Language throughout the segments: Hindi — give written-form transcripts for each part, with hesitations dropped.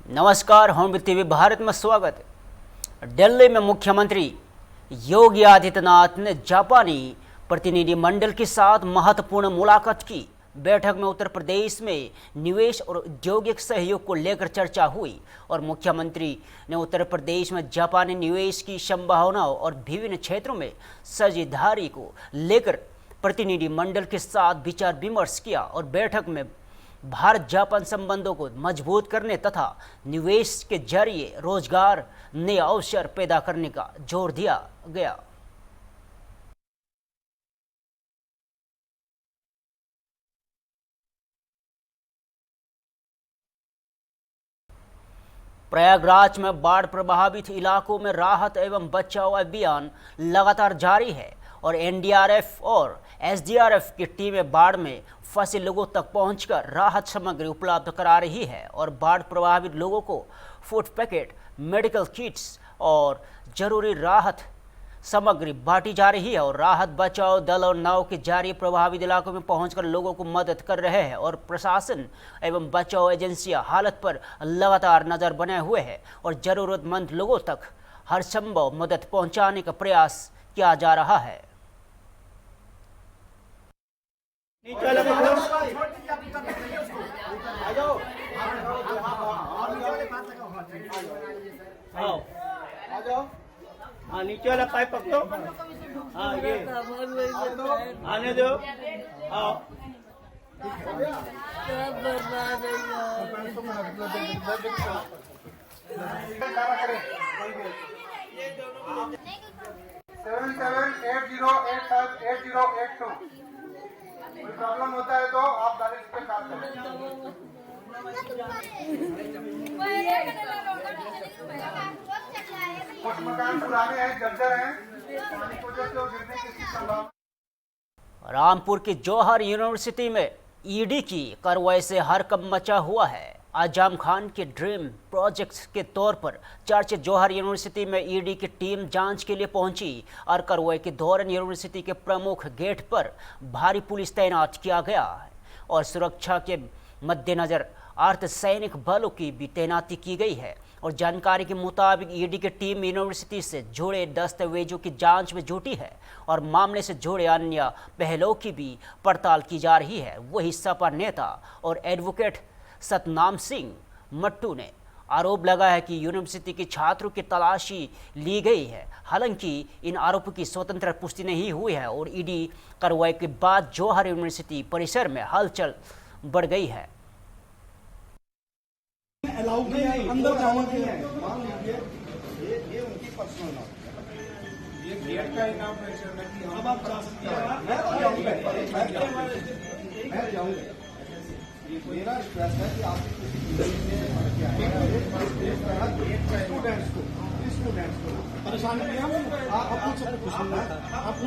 नमस्कार, होम टीवी भारत में स्वागत है। दिल्ली में मुख्यमंत्री योगी आदित्यनाथ ने जापानी प्रतिनिधिमंडल के साथ महत्वपूर्ण मुलाकात की। बैठक में उत्तर प्रदेश में निवेश और औद्योगिक सहयोग को लेकर चर्चा हुई और मुख्यमंत्री ने उत्तर प्रदेश में जापानी निवेश की संभावनाओं और विभिन्न क्षेत्रों में साझेदारी को लेकर प्रतिनिधिमंडल के साथ विचार विमर्श किया और बैठक में भारत जापान संबंधों को मजबूत करने तथा निवेश के जरिए रोजगार नए अवसर पैदा करने का जोर दिया गया। प्रयागराज में बाढ़ प्रभावित इलाकों में राहत एवं बचाव अभियान लगातार जारी है और एनडीआरएफ और एसडीआरएफ की टीमें बाढ़ में फंसे लोगों तक पहुंचकर राहत सामग्री उपलब्ध करा रही है और बाढ़ प्रभावित लोगों को फूड पैकेट, मेडिकल किट्स और जरूरी राहत सामग्री बांटी जा रही है और राहत बचाव दल और नाव के जरिए प्रभावित इलाकों में पहुंचकर लोगों को मदद कर रहे हैं और प्रशासन एवं बचाव एजेंसियां हालत पर लगातार नजर बनाए हुए हैं और जरूरतमंद लोगों तक हर संभव मदद पहुंचाने का प्रयास किया जा रहा है। हाँ, नीचे वाला पाइप पकड़ो। हाँ, ये आने दो। आओ। सेवन 80858082। कोई प्रॉब्लम होता है तो आप डायरेक्ट पे कॉल करें। कुछ मकान पुराने हैं, जर्जर हैं, पानी की वजह से गिरने की संभावना। रामपुर की जौहर यूनिवर्सिटी में ईडी की कार्रवाई से हड़कंप मचा हुआ है। आजम खान के ड्रीम प्रोजेक्ट के तौर पर चर्चित जौहर यूनिवर्सिटी में ईडी की टीम जांच के लिए पहुंची और कार्रवाई के दौरान यूनिवर्सिटी के प्रमुख गेट पर भारी पुलिस तैनात किया गया है और सुरक्षा के मद्देनजर अर्धसैनिक बलों की भी तैनाती की गई है और जानकारी के मुताबिक ईडी की टीम यूनिवर्सिटी से जुड़े दस्तावेजों की जांच में जुटी है और मामले से जुड़े अन्य पहलुओं की भी पड़ताल की जा रही है। वही सपा नेता और एडवोकेट सतनाम सिंह मट्टू ने आरोप लगाया है कि यूनिवर्सिटी के छात्रों की तलाशी ली गई है। हालांकि इन आरोपों की स्वतंत्र पुष्टि नहीं हुई है और ईडी कार्रवाई के बाद जौहर यूनिवर्सिटी परिसर में हलचल बढ़ गई है। अंदर जाने मान लीजिए ये उनकी पर्सनल ये गेट का इनॉग्रेशन में कि अब आप जा सकते हैं। मैं जाऊंगा। मेरा रिक्वेस्ट है कि आप स्टूडेंट्स को परेशानी आप पूछ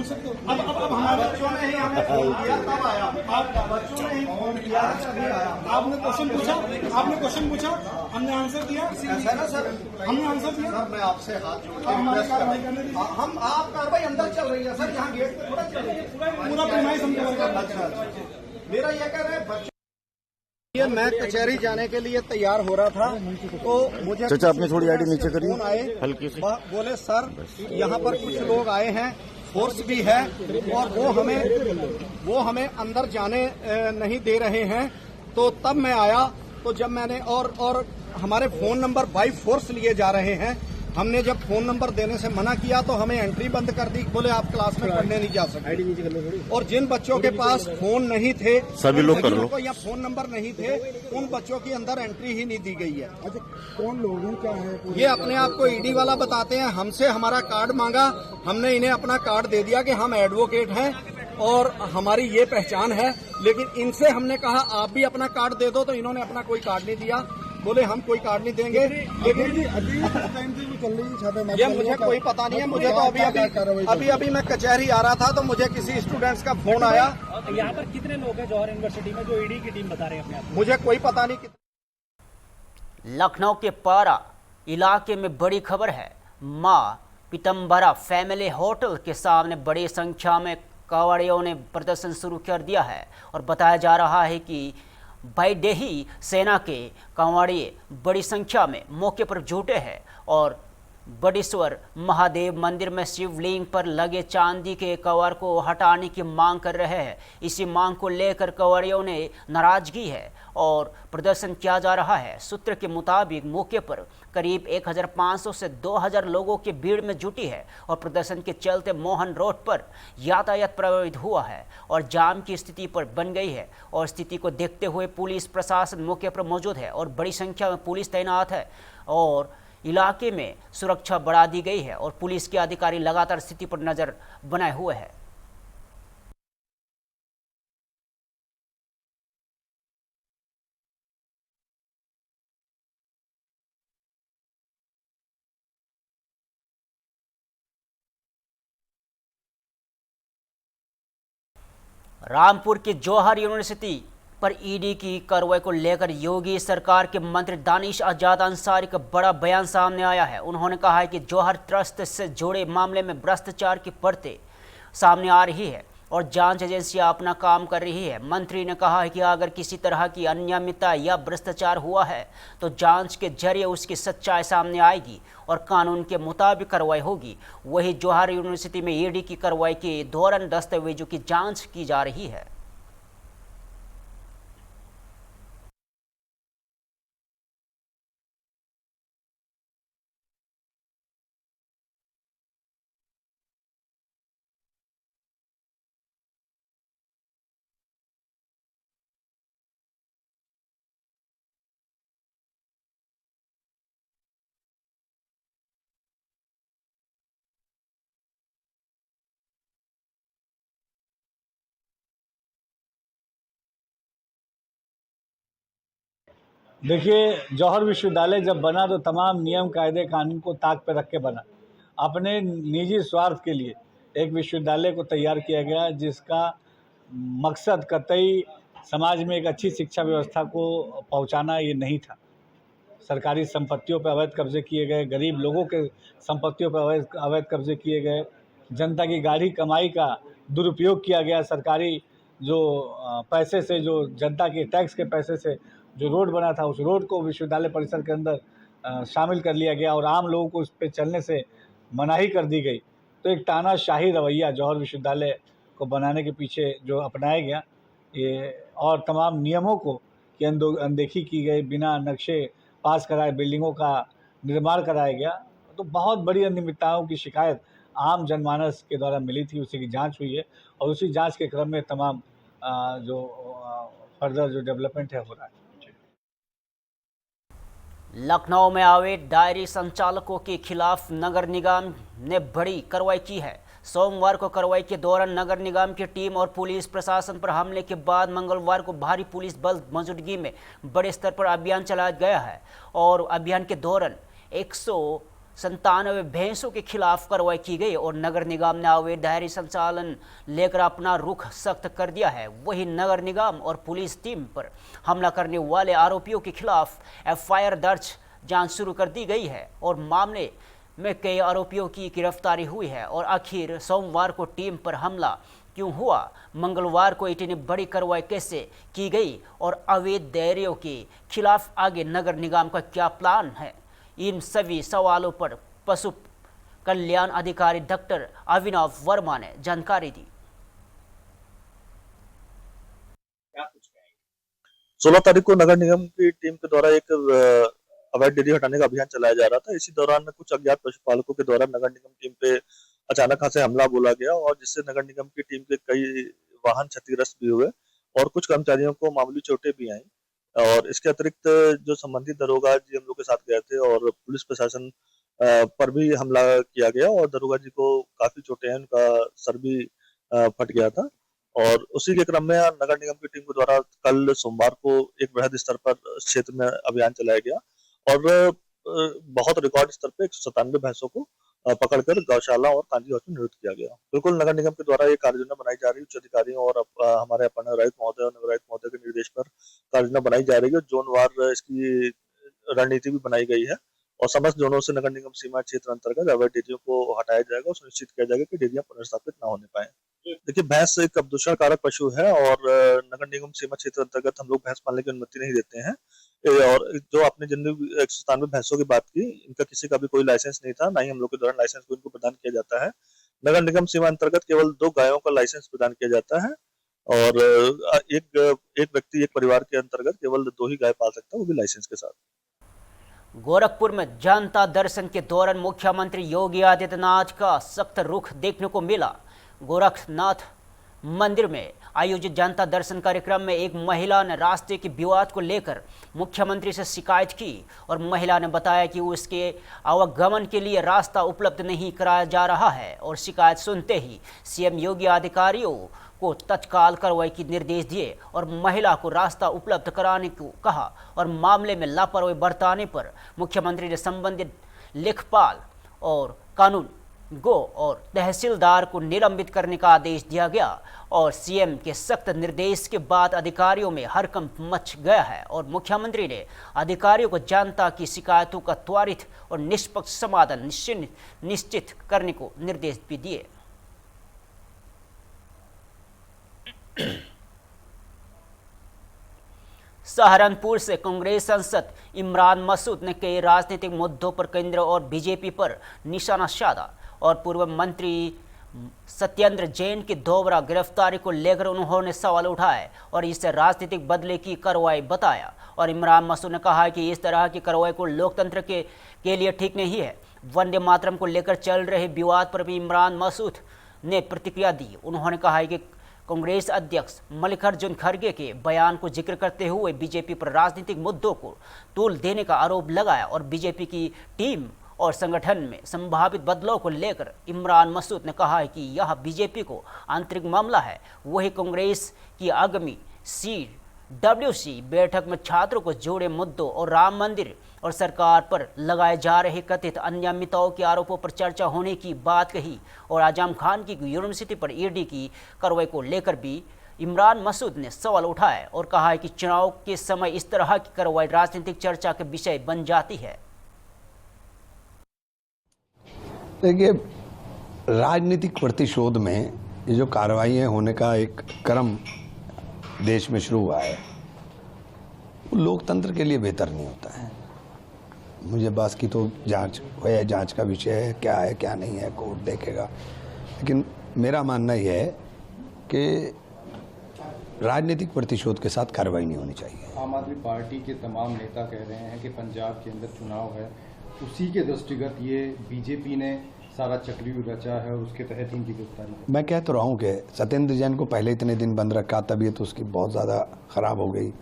सकते हो। अब हमारे बच्चों ने ही हमें फोन किया, तब आया। आप बच्चों ने ही फोन किया, तभी आया। आपने क्वेश्चन पूछा, हमने आंसर दिया। ऐसा ना सर, हमने आंसर दिया। सर मैं आपसे हाथ जोड़ के हम आप कार्रवाई अंदर चल रही है सर, यहाँ गेट पे थोड़ा चल रही है, पूरा प्रीमाइस हम कवर कर रहे हैं। मेरा यह कह रहे हैं बच्चे ये मैं कचहरी जाने के लिए तैयार हो रहा था तो मुझे चाचा अपनी थोड़ी आईडी नीचे करिए फोन आए हल्की सी। बोले सर यहाँ पर कुछ लोग आए हैं, फोर्स भी है और वो हमें अंदर जाने नहीं दे रहे हैं। तो तब मैं आया तो जब मैंने और हमारे फोन नंबर बाई फोर्स लिए जा रहे हैं। हमने जब फोन नंबर देने से मना किया तो हमें एंट्री बंद कर दी। बोले आप क्लास में पढ़ने नहीं जा सकते। और जिन बच्चों के पास फोन नहीं थे, सभी लोग कर लो, या फोन नंबर नहीं थे, उन बच्चों की अंदर एंट्री ही नहीं दी गई है। अच्छा, कौन लोग हैं, क्या है? ये अपने आप को ईडी वाला बताते हैं। हमसे हमारा कार्ड मांगा, हमने इन्हें अपना कार्ड दे दिया कि हम एडवोकेट हैं और हमारी ये पहचान है। लेकिन इनसे हमने कहा आप भी अपना कार्ड दे दो, तो इन्होंने अपना कोई कार्ड नहीं दिया। बोले हम कोई कार्ड नहीं देंगे। लेकिन ये मुझे कोई पता नहीं है। मुझे तो अभी मैं कचहरी आ रहा था तो मुझे किसी स्टूडेंट्स का फोन आया। यहाँ पर कितने लोग हैं जौहर यूनिवर्सिटी में जो ईडी की टीम बता रहे हैं अपने आप? मुझे कोई पता नहीं। लखनऊ के पारा इलाके में बड़ी खबर है। मां पीतम्बरा फैमिली होटल के सामने बड़ी संख्या में कांवड़ियों ने प्रदर्शन शुरू कर दिया है और बताया जा रहा है कि वैदेही सेना के कांवड़िए बड़ी संख्या में मौके पर जुटे हैं और बड़ेश्वर महादेव मंदिर में शिवलिंग पर लगे चांदी के कवर को हटाने की मांग कर रहे हैं। इसी मांग को लेकर कांवड़ियों ने नाराजगी है और प्रदर्शन किया जा रहा है। सूत्र के मुताबिक मौके पर करीब 1500 से 2000 लोगों की भीड़ में जुटी है और प्रदर्शन के चलते मोहन रोड पर यातायात प्रभावित हुआ है और जाम की स्थिति पर बन गई है और स्थिति को देखते हुए पुलिस प्रशासन मौके पर मौजूद है और बड़ी संख्या में पुलिस तैनात है और इलाके में सुरक्षा बढ़ा दी गई है और पुलिस के अधिकारी लगातार स्थिति पर नजर बनाए हुए हैं। रामपुर के जौहर यूनिवर्सिटी पर ईडी की कार्रवाई को लेकर योगी सरकार के मंत्री दानिश आजाद अंसारी का बड़ा बयान सामने आया है। उन्होंने कहा है कि जौहर ट्रस्ट से जुड़े मामले में भ्रष्टाचार की परतें सामने आ रही है और जांच एजेंसियां अपना काम कर रही है। मंत्री ने कहा है कि अगर किसी तरह की अनियमितता या भ्रष्टाचार हुआ है तो जांच के जरिए उसकी सच्चाई सामने आएगी और कानून के मुताबिक कार्रवाई होगी। वही जौहर यूनिवर्सिटी में ईडी की कार्रवाई के दौरान दस्तावेजों की जांच की जा रही है। देखिए, जौहर विश्वविद्यालय जब बना तो तमाम नियम कायदे कानून को ताक पर रख के बना। अपने निजी स्वार्थ के लिए एक विश्वविद्यालय को तैयार किया गया जिसका मकसद कतई समाज में एक अच्छी शिक्षा व्यवस्था को पहुंचाना ये नहीं था। सरकारी संपत्तियों पर अवैध कब्जे किए गए, गरीब लोगों के संपत्तियों पर अवैध कब्जे किए गए, जनता की गाढ़ी कमाई का दुरुपयोग किया गया। सरकारी जो पैसे से, जो जनता के टैक्स के पैसे से जो रोड बना था, उस रोड को विश्वविद्यालय परिसर के अंदर शामिल कर लिया गया और आम लोगों को उस पर चलने से मनाही कर दी गई। तो एक तानाशाही रवैया जौहर विश्वविद्यालय को बनाने के पीछे जो अपनाया गया, ये और तमाम नियमों को की अनदेखी की गई, बिना नक्शे पास कराए बिल्डिंगों का निर्माण कराया गया। तो बहुत बड़ी अनियमितताओं की शिकायत आम जनमानस के द्वारा मिली थी, उसी की जांच हुई है और उसी जांच के क्रम में तमाम जो फर्दर जो डेवलपमेंट है हो रहा है। लखनऊ में अवैध डायरी संचालकों के खिलाफ नगर निगम ने बड़ी कार्रवाई की है। सोमवार को कार्रवाई के दौरान नगर निगम की टीम और पुलिस प्रशासन पर हमले के बाद मंगलवार को भारी पुलिस बल मौजूदगी में बड़े स्तर पर अभियान चलाया गया है और अभियान के दौरान 197 भैंसों के खिलाफ कार्रवाई की गई और नगर निगम ने अवैध डायरी संचालन लेकर अपना रुख सख्त कर दिया है। वही नगर निगम और पुलिस टीम पर हमला करने वाले आरोपियों के खिलाफ एफआईआर दर्ज जांच शुरू कर दी गई है और मामले में कई आरोपियों की गिरफ्तारी हुई है। और आखिर सोमवार को टीम पर हमला क्यों हुआ, मंगलवार को इतनी बड़ी कार्रवाई कैसे की गई और अवैध डायरियों के खिलाफ आगे नगर निगम का क्या प्लान है, इन सभी सवालों पर पशु कल्याण अधिकारी डॉक्टर अभिनव वर्मा ने जानकारी दी। 16 तारीख को नगर निगम की टीम के द्वारा एक अवैध डेयरी हटाने का अभियान चलाया जा रहा था। इसी दौरान कुछ अज्ञात पशुपालकों के द्वारा नगर निगम टीम पे अचानक से हमला बोला गया और जिससे नगर निगम की टीम के कई वाहन क्षतिग्रस्त भी हुए और कुछ कर्मचारियों को मामूली चोटें भी आई। और इसके अतिरिक्त जो संबंधित दरोगा जी हम लोग के साथ गए थे और पुलिस प्रशासन पर भी हमला किया गया और दरोगा जी को काफी चोटें हैं, उनका सर भी फट गया था। और उसी के क्रम में नगर निगम की टीम के द्वारा कल सोमवार को एक बृहद स्तर पर क्षेत्र में अभियान चलाया गया और बहुत रिकॉर्ड स्तर पे 197 भैंसों को पकड़कर गौशाला और कांजी हाउस में नियुक्त किया गया। बिल्कुल नगर निगम के द्वारा ये कार्य योजना बनाई जा रही है। उच्च अधिकारियों और हमारे अपर नगर आयुक्त महोदय और नगर आयुक्त महोदय के निर्देश पर कार्य योजना बनाई जा रही है। जोनवार इसकी रणनीति भी बनाई गई है और समस्त जोनों से नगर निगम सीमा क्षेत्र अंतर्गत अवैध डेयरियों को हटाया जाएगा और सुनिश्चित किया जाएगा कि डेयरियां पुनर्स्थापित न होने पाए। देखिए, भैंस एक अपदूषण कारक पशु है और नगर निगम सीमा क्षेत्र अंतर्गत हम लोग भैंस पालने की अनुमति नहीं देते हैं। और जो आपने जिन 197 भैंसों की बात की, इनका किसी का भी कोई लाइसेंस नहीं था, ना ही हम लोग के द्वारा लाइसेंस को इनको प्रदान किया जाता है। नगर निगम सीमा अंतर्गत केवल 2 गायों का लाइसेंस प्रदान किया जाता है और एक व्यक्ति एक परिवार के अंतर्गत केवल 2 ही गाय पाल सकता है, वो भी लाइसेंस के साथ। गोरखपुर में जनता दर्शन के दौरान मुख्यमंत्री योगी आदित्यनाथ का सख्त रुख देखने को मिला। गोरखनाथ मंदिर में आयोजित जनता दर्शन कार्यक्रम में एक महिला ने रास्ते के विवाद को लेकर मुख्यमंत्री से शिकायत की और महिला ने बताया कि उसके आवागमन के लिए रास्ता उपलब्ध नहीं कराया जा रहा है और शिकायत सुनते ही सीएम योगी अधिकारियों को तत्काल कार्रवाई के निर्देश दिए और महिला को रास्ता उपलब्ध कराने को कहा और मामले में लापरवाही बरतने पर मुख्यमंत्री ने संबंधित लेखपाल और कानून गो और तहसीलदार को निलंबित करने का आदेश दिया गया और सीएम के सख्त निर्देश के बाद अधिकारियों में हड़कंप मच गया है और मुख्यमंत्री ने अधिकारियों को जनता की शिकायतों का त्वरित और निष्पक्ष समाधान निश्चित करने को निर्देश भी दिए। सहारनपुर से कांग्रेस सांसद इमरान मसूद ने कई राजनीतिक मुद्दों पर केंद्र और बीजेपी पर निशाना साधा और पूर्व मंत्री सत्येंद्र जैन की दोबारा गिरफ्तारी को लेकर उन्होंने सवाल उठाए और इसे राजनीतिक बदले की कार्रवाई बताया और इमरान मसूद ने कहा कि इस तरह की कार्रवाई को लोकतंत्र के लिए ठीक नहीं है। वंदे मातरम को लेकर चल रहे विवाद पर भी इमरान मसूद ने प्रतिक्रिया दी। उन्होंने कहा कि कांग्रेस अध्यक्ष मल्लिकार्जुन खड़गे के बयान को जिक्र करते हुए बीजेपी पर राजनीतिक मुद्दों को तूल देने का आरोप लगाया और बीजेपी की टीम और संगठन में संभावित बदलाव को लेकर इमरान मसूद ने कहा है कि यह बीजेपी को आंतरिक मामला है। वही कांग्रेस की आगामी CWC बैठक में छात्रों को जोड़े मुद्दों और राम मंदिर और सरकार पर लगाए जा रहे कथित अनियमितताओं के आरोपों पर चर्चा होने की बात कही और आजम खान की यूनिवर्सिटी पर ईडी की कार्रवाई को लेकर भी इमरान मसूद ने सवाल उठाए और कहा है कि चुनाव के समय इस तरह की कार्रवाई राजनीतिक चर्चा के विषय बन जाती है। देखिए, राजनीतिक प्रतिशोध में ये जो कार्रवाइयाँ होने का एक क्रम देश में शुरू हुआ है, वो लोकतंत्र के लिए बेहतर नहीं होता है। मुझे बस की तो जांच है, जांच का विषय है, क्या है क्या नहीं है कोर्ट देखेगा, लेकिन मेरा मानना यह है कि राजनीतिक प्रतिशोध के साथ कार्रवाई नहीं होनी चाहिए। आम आदमी पार्टी के तमाम नेता कह रहे हैं कि पंजाब के अंदर चुनाव है, उसी के दृष्टिगत ये बीजेपी ने सारा चक्रव्यूह रचा है और उसके तहत इनकी गिरफ्तारी है। मैं कह तो रहा हूँ कि सत्येंद्र जैन को पहले इतने दिन बंद रखा, तबीयत उसकी बहुत ज़्यादा ख़राब हो गई,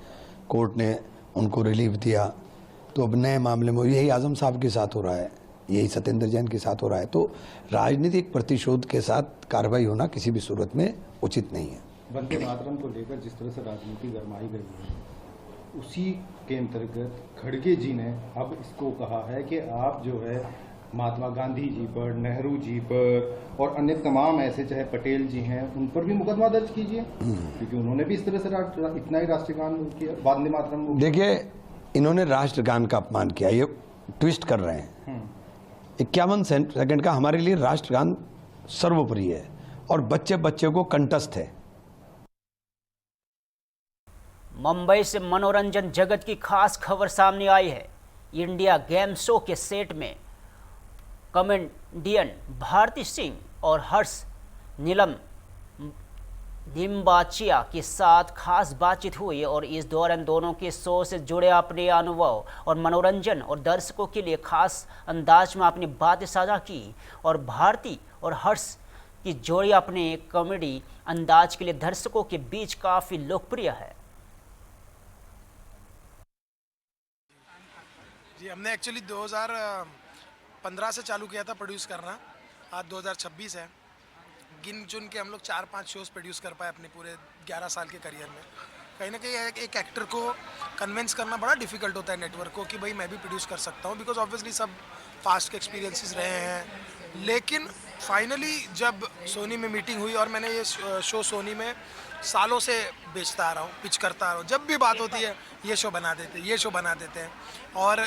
कोर्ट ने उनको रिलीफ दिया, तो अब नए मामले में यही आजम साहब के साथ हो रहा है, यही सत्येंद्र जैन के साथ हो रहा है। तो राजनीतिक प्रतिशोध के साथ कार्रवाई होना किसी भी सूरत में उचित नहीं है। वंदे मातरम को लेकर जिस तरह से राजनीति गरमाई गई है, उसी के अंतर्गत खड़गे जी ने अब इसको कहा है कि आप जो है महात्मा गांधी जी पर, नेहरू जी पर और अन्य तमाम ऐसे चाहे पटेल जी हैं उन पर भी मुकदमा दर्ज कीजिए, क्योंकि उन्होंने भी इस तरह से इतना ही राष्ट्रगान किया, वंदे मातरम। देखिए, इन्होंने राष्ट्रगान का अपमान किया, ये ट्विस्ट कर रहे हैं। 51 सेकंड का हमारे लिए राष्ट्रगान सर्वोपरि है और बच्चे बच्चे को कंठस्थ है। मुंबई से मनोरंजन जगत की खास खबर सामने आई है। इंडिया गेम शो के सेट में कॉमेडियन भारती सिंह और हर्ष निम्बाचिया के साथ खास बातचीत हुई और इस दौरान दोनों के शो से जुड़े अपने अनुभव और मनोरंजन और दर्शकों के लिए खास अंदाज में अपनी बातें साझा की और भारती और हर्ष की जोड़ी अपने कॉमेडी अंदाज के लिए दर्शकों के बीच काफ़ी लोकप्रिय है। जी, हमने एक्चुअली 2015 से चालू किया था प्रोड्यूस करना, आज 2026 है। गिन चुन के हम लोग 4-5 शोज़ प्रोड्यूस कर पाए अपने पूरे 11 साल के करियर में। कहीं ना कहीं एक एक्टर को कन्विंस करना बड़ा डिफिकल्ट होता है नेटवर्क को कि भाई मैं भी प्रोड्यूस कर सकता हूँ, बिकॉज ऑब्वियसली सब फास्ट के एक्सपीरियंसेस रहे हैं। लेकिन फाइनली जब सोनी में मीटिंग हुई, और मैंने ये शो सोनी में सालों से बेचता आ रहा हूँ, पिच करता आ रहा हूँ, जब भी बात होती है ये शो बना देते हैं, ये शो बना देते हैं। और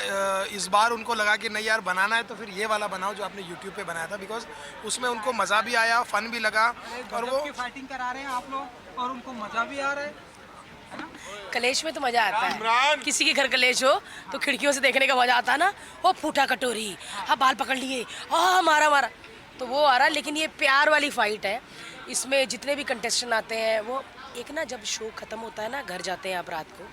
इस बार उनको लगा कि नहीं यार बनाना है तो फिर ये वाला बनाओ जो आपने यूट्यूब पे बनाया था, बिकॉज उसमें उनको मज़ा भी आया, फन भी लगा, और वो फाइटिंग करा रहे हैं आप लोग और उनको मजा भी आ रहा है। कलेश में तो मजा आता है, किसी के घर कलेश हो तो खिड़कियों से देखने का मजा आता है ना, वो फूटा कटोरी, हाँ बाल पकड़ लिए, हाँ मारा मारा, तो वो आ रहा है। लेकिन ये प्यार वाली फाइट है, इसमें जितने भी कंटेस्टेंट आते हैं वो एक ना, जब शो खत्म होता है ना, घर जाते हैं आप रात को,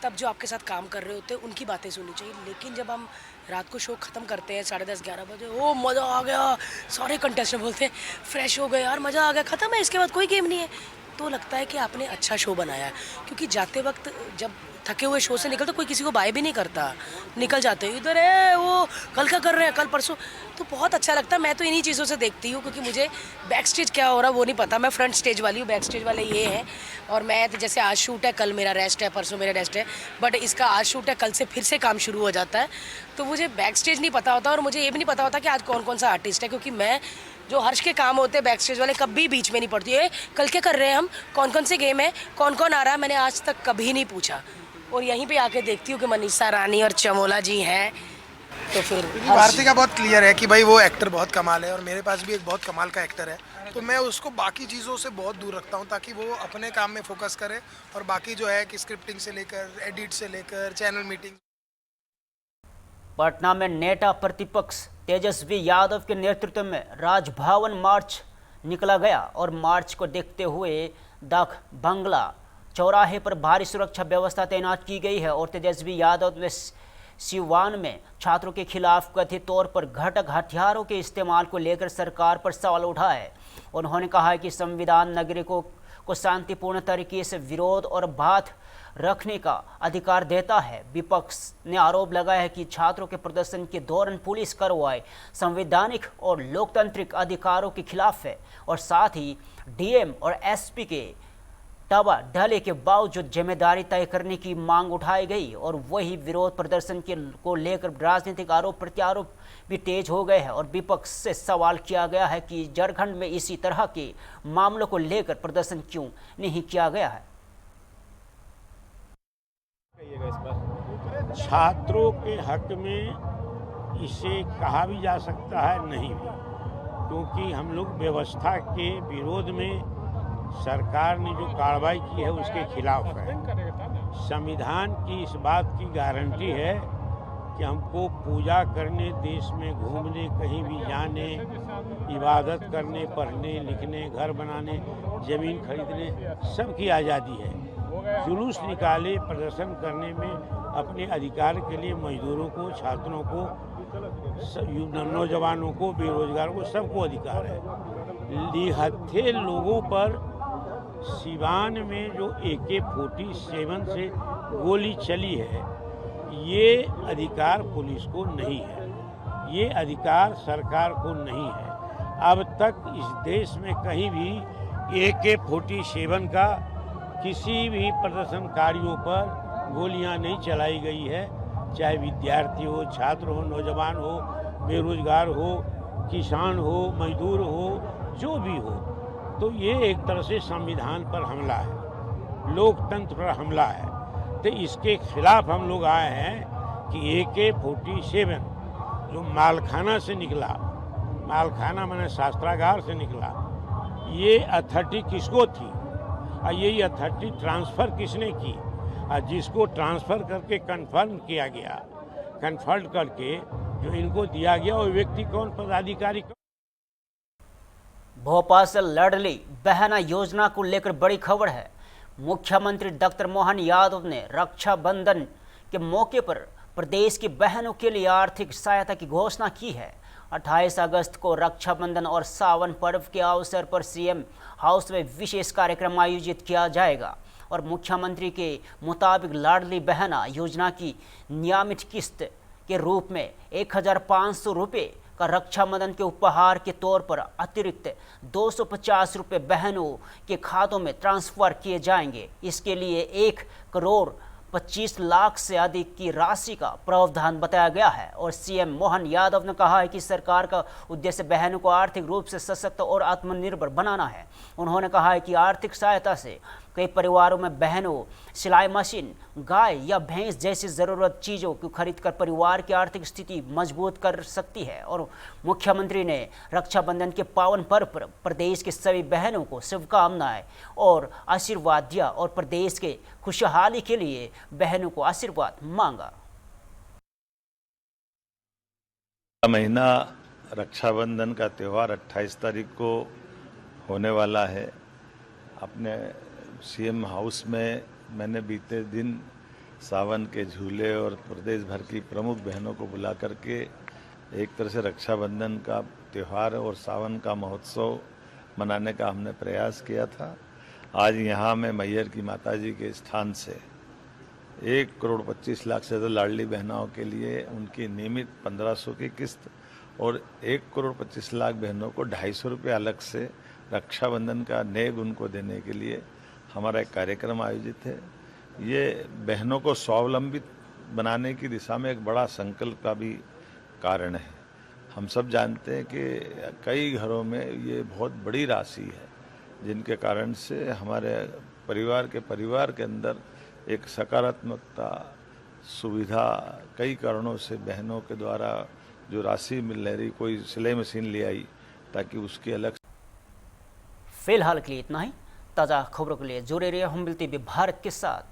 तब जो आपके साथ काम कर रहे होते हैं उनकी बातें सुननी चाहिए। लेकिन जब हम रात को शो ख़त्म करते हैं 10:30-11 बजे, ओ मज़ा आ गया, सारे कंटेस्टेंट बोलते हैं फ्रेश हो गए यार, मज़ा आ गया, ख़त्म है, इसके बाद कोई गेम नहीं है, तो लगता है कि आपने अच्छा शो बनाया। क्योंकि जाते वक्त जब थके हुए शो से निकलते कोई किसी को बाय भी नहीं करता, निकल जाते हैं इधर है वो कल का कर रहे हैं, कल परसों, तो बहुत अच्छा लगता है। मैं तो इन्हीं चीज़ों से देखती हूँ, क्योंकि मुझे बैक स्टेज क्या हो रहा है वो नहीं पता, मैं फ्रंट स्टेज वाली हूँ, बैक स्टेज वाले ये हैं। और मैं तो जैसे आज शूट है, कल मेरा रेस्ट है, परसों मेरा रेस्ट है, बट इसका आज शूट है, कल से फिर से काम शुरू हो जाता है, तो मुझे बैक स्टेज नहीं पता होता, और मुझे ये भी नहीं पता होता कि आज कौन कौन सा आर्टिस्ट है, क्योंकि मैं जो हर्ष के काम होते हैं बैक स्टेज वाले कभी बीच में नहीं पड़ती है, कल क्या कर रहे हैं हम, कौन कौन से गेम है, कौन कौन आ रहा है, मैंने आज तक कभी नहीं पूछा। और यहीं पे आके देखती हूँ कि मनीषा रानी और चमोला जी हैं, तो फिर भारती का बहुत क्लियर है कि भाई वो एक्टर बहुत कमाल है, और मेरे पास भी एक बहुत कमाल का एक्टर है, तो मैं उसको बाकी चीज़ों से बहुत दूर रखता हूँ ताकि वो अपने काम में फोकस करे, और बाकी जो है कि स्क्रिप्टिंग से लेकर एडिट से लेकर चैनल मीटिंग। पटना में नेता प्रतिपक्ष तेजस्वी यादव के नेतृत्व में राजभवन मार्च निकला गया, और मार्च को देखते हुए डाक बंगला चौराहे पर भारी सुरक्षा व्यवस्था तैनात की गई है। और तेजस्वी यादव ने सिवान में छात्रों के खिलाफ कथित तौर पर घातक हथियारों के इस्तेमाल को लेकर सरकार पर सवाल उठाया है। उन्होंने कहा है कि संविधान नागरिकों को शांतिपूर्ण तरीके से विरोध और बात रखने का अधिकार देता है। विपक्ष ने आरोप लगाया है कि छात्रों के प्रदर्शन के दौरान पुलिस कार्रवाई संवैधानिक और लोकतांत्रिक अधिकारों के खिलाफ है, और साथ ही डीएम और एसपी के तबादले के बावजूद जिम्मेदारी तय करने की मांग उठाई गई। और वही विरोध प्रदर्शन को लेकर राजनीतिक आरोप प्रत्यारोप भी तेज हो गए हैं, और विपक्ष से सवाल किया गया है कि झारखंड में इसी तरह के मामलों को लेकर प्रदर्शन क्यों नहीं किया गया है। छात्रों के हक में इसे कहा भी जा सकता है, नहीं भी, क्योंकि हम लोग व्यवस्था के विरोध में सरकार ने जो कार्रवाई की है उसके खिलाफ है। संविधान की इस बात की गारंटी है कि हमको पूजा करने, देश में घूमने, कहीं भी जाने, इबादत करने, पढ़ने लिखने, घर बनाने, ज़मीन खरीदने, सबकी आज़ादी है। जुलूस निकाले, प्रदर्शन करने में अपने अधिकार के लिए मजदूरों को, छात्रों को, नौजवानों को, बेरोजगारों को, सबको अधिकार है। निहत्थे लोगों पर सिवान में जो AK-47 से गोली चली है, ये अधिकार पुलिस को नहीं है, ये अधिकार सरकार को नहीं है। अब तक इस देश में कहीं भी AK-47 का किसी भी प्रदर्शनकारियों पर गोलियां नहीं चलाई गई है, चाहे विद्यार्थी हो, छात्र हो, नौजवान हो, बेरोजगार हो, किसान हो, मजदूर हो, जो भी हो। तो ये एक तरह से संविधान पर हमला है, लोकतंत्र पर हमला है। तो इसके खिलाफ हम लोग आए हैं कि AK-47 जो मालखाना से निकला, मालखाना माने शास्त्रागार से निकला, ये अथॉरिटी किसको थी और ये अथॉरिटी ट्रांसफ़र किसने की, और जिसको ट्रांसफ़र करके कन्फर्म किया गया, कन्फर्म करके जो इनको दिया गया वो व्यक्ति कौन, पदाधिकारी कौन। भोपाल से लाडली बहना योजना को लेकर बड़ी खबर है। मुख्यमंत्री डॉक्टर मोहन यादव ने रक्षाबंधन के मौके पर प्रदेश की बहनों के लिए आर्थिक सहायता की घोषणा की है। 28 अगस्त को रक्षाबंधन और सावन पर्व के अवसर पर सीएम हाउस में विशेष कार्यक्रम आयोजित किया जाएगा, और मुख्यमंत्री के मुताबिक लाडली बहना योजना की नियमित किस्त के रूप में 1500 रुपये का रक्षाबंधन के उपहार के तौर पर अतिरिक्त 250 रुपये बहनों के खातों में ट्रांसफर किए जाएंगे। इसके लिए 1,25,00,000 से अधिक की राशि का प्रावधान बताया गया है। और सीएम मोहन यादव ने कहा है कि सरकार का उद्देश्य बहनों को आर्थिक रूप से सशक्त और आत्मनिर्भर बनाना है। उन्होंने कहा है कि आर्थिक सहायता से कई परिवारों में बहनों सिलाई मशीन, गाय या भैंस जैसी ज़रूरत चीज़ों को खरीदकर परिवार की आर्थिक स्थिति मजबूत कर सकती है। और मुख्यमंत्री ने रक्षाबंधन के पावन पर्व पर प्रदेश की सभी बहनों को शुभकामनाएं और आशीर्वाद दिया और प्रदेश के खुशहाली के लिए बहनों को आशीर्वाद मांगा। महीना रक्षाबंधन का त्यौहार 28 तारीख को होने वाला है। अपने सीएम हाउस में मैंने बीते दिन सावन के झूले और प्रदेश भर की प्रमुख बहनों को बुला करके एक तरह से रक्षाबंधन का त्यौहार और सावन का महोत्सव मनाने का हमने प्रयास किया था। आज यहाँ मैं मैहर की माताजी के स्थान से 1,25,00,000 से ज़्यादा लाडली बहनों के लिए उनकी नियमित 1500 की किस्त और 1,25,00,000 बहनों को 250 रुपये अलग से रक्षाबंधन का नेग उनको देने के लिए हमारा एक कार्यक्रम आयोजित है। ये बहनों को स्वावलंबित बनाने की दिशा में एक बड़ा संकल्प का भी कारण है। हम सब जानते हैं कि कई घरों में ये बहुत बड़ी राशि है, जिनके कारण से हमारे परिवार के अंदर एक सकारात्मकता सुविधा कई कारणों से बहनों के द्वारा जो राशि मिल रही, कोई सिलाई मशीन ले आई ताकि उसकी अलग। फिलहाल के लिए इतना ही। ताज़ा खबरों के लिए जुड़े रहिए हम टीवी भारत के साथ।